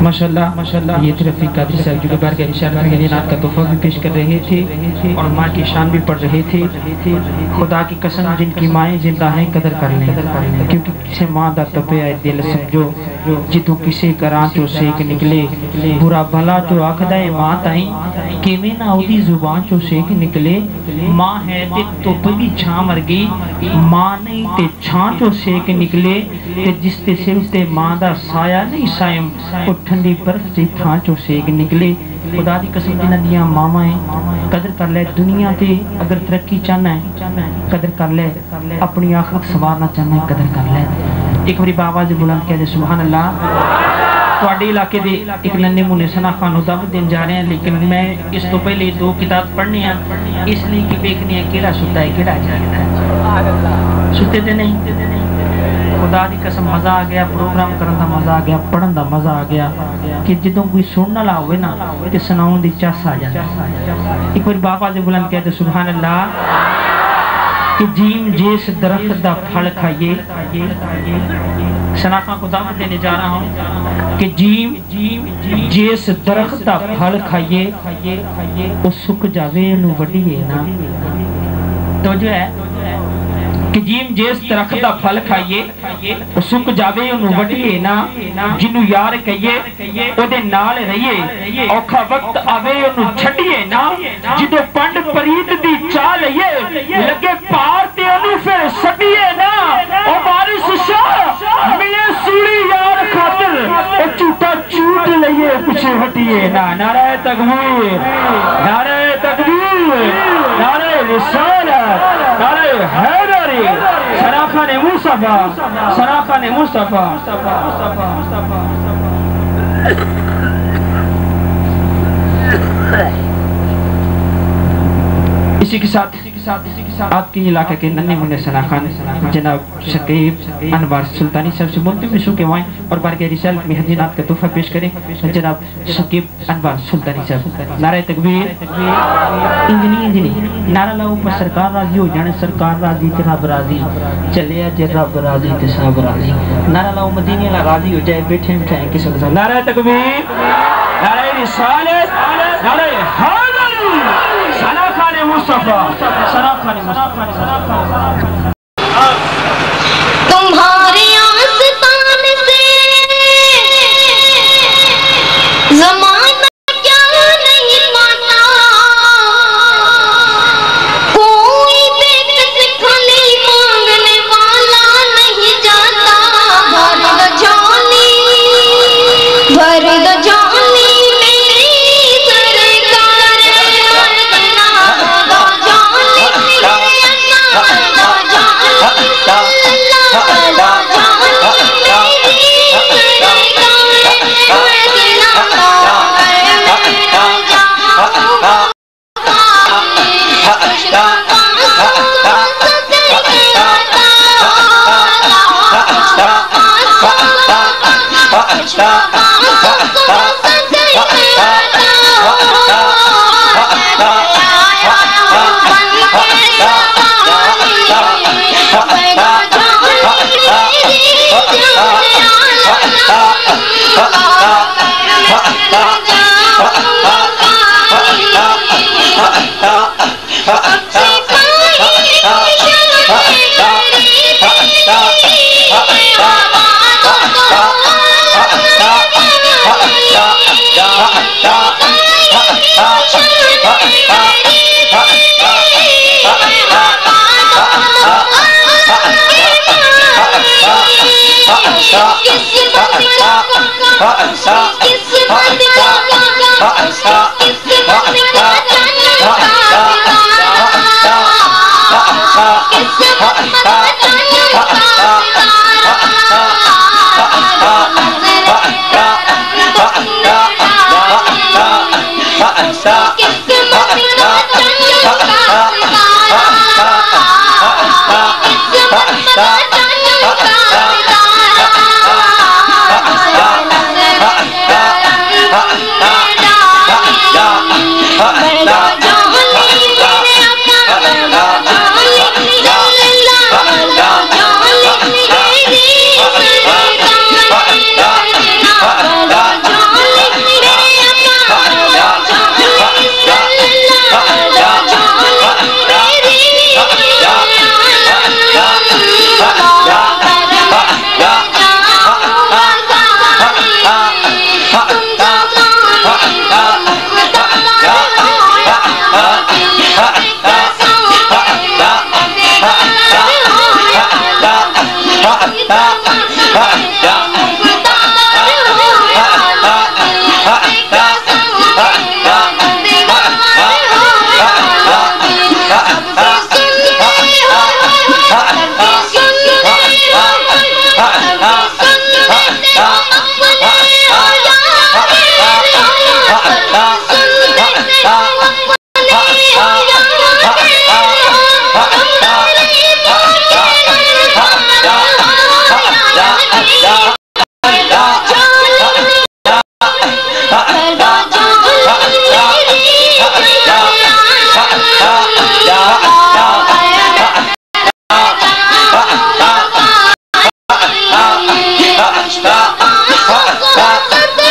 माशाल्लाह माशाल्लाह। ये रफीक कादरी साहब जो बार के इशारा में नात का तोहफा भी पेश कर रहे थे और माँ की शान भी पढ़ रहे थे। खुदा की कसम जिनकी माएँ जिंदा हैं कदर कर लें, क्योंकि किसी माँ दा तपे आए दिल समझो जितों किसी घरां चो सेक निकले, बुरा भला जो आखदा है माँ ताई किवें ना ओदी जुबान चो सेक निकले। माँ है ते धुप दी छां वर्गी, माँ नहीं ते छां चो सेक निकले, ते जिस ते सिर ते माँ दा साया नहीं सायम ओ ठंडी बर्फ दी थां चो सेक निकले। खुदा दी कसम जिन्हां दियां मावां है कदर कर ले दुनिया ते, अगर तरक्की चाहना है कदर कर ले, अपनी आखिरत संवारना चाहना है कदर कर ले। एक बारी बाबा जी बुलंद कह दे सुभान अल्लाह। ਤੁਹਾਡੇ इलाके दे एक नन्हे मुन्ने सना खान दावत देन जा रहे हैं, लेकिन मैं इस तो पहले दो किताब पढ़ने हैं इसलिए कि देखने हैं केड़ा सुता है केड़ा जागदा है। सुते ते नहीं, खुदा दी कसम मजा आ गया, प्रोग्राम करन दा मजा आ गया, पढ़न दा मजा आ गया कि जदों कोई सुनने वाला होवे ना ते सुनाउण दी चास आ जाती। एक बार बाबा जी बुलंद कहते सुभान अल्लाह कि जीम जिस दरख्त दा फल खाइए, शनाखा को दावत देने जा रहा हूँ कि जीम जिस दरख्त दा फल खाइए वो सुक जावे नू वडीए ना। तो जो है कि जीम जिस दरख्त दा फल खाइए वो सुक जावे ओनू वडीए ना, जिन्नू यार कहिए ओदे नाल रहिए, औखा वक्त आवे ओनू छड्डिए ना, जिदो पंड परीत दी चाह लइए लगे पार ते ओनू फिर सडिए ना। ओ बारिश शाह मिले सूरी यार खातिर ओ झूठा झूठ लइए पीछे हटिए ना। नारे तकबीर, नारे तकबीर, नारे रिसालत, नारे हैदरी, शराफा ने मुस्तफा, शराफा ने मुस्तफा। इसी के साथ आपके इलाके के नन्हे मुन्ने सना खान जनाब शकीब अनवर सुल्तानी साहब से मुल्तमी शो के वाइन और बार के रिसाल में हदीनात का तोहफा पेश करें जनाब शकीब अनवर सुल्तानी साहब। नारे तकबीर, इंजनी इंजनी नारा लाओ पर सरकार राजी हो जाने, सरकार राजी ते रब राजी, चले जे रब राजी ते सब राजी। नारा लाओ मदीने वाला राजी हो जाए, बैठे बिठाए किसी के साथ। नारे तकबीर, नारे रिसालत, नारे हैदरी, सना खान मुस्तफा, सना खान मुस्तफा। तुम्हारे आस्तान से ज़माना क्या नहीं माना, कोई बेकस खाली मांगने वाला नहीं जाता। भर दो झोली, भर दो झोली मेरी सरकार, दो झोली मेरी Ha सदा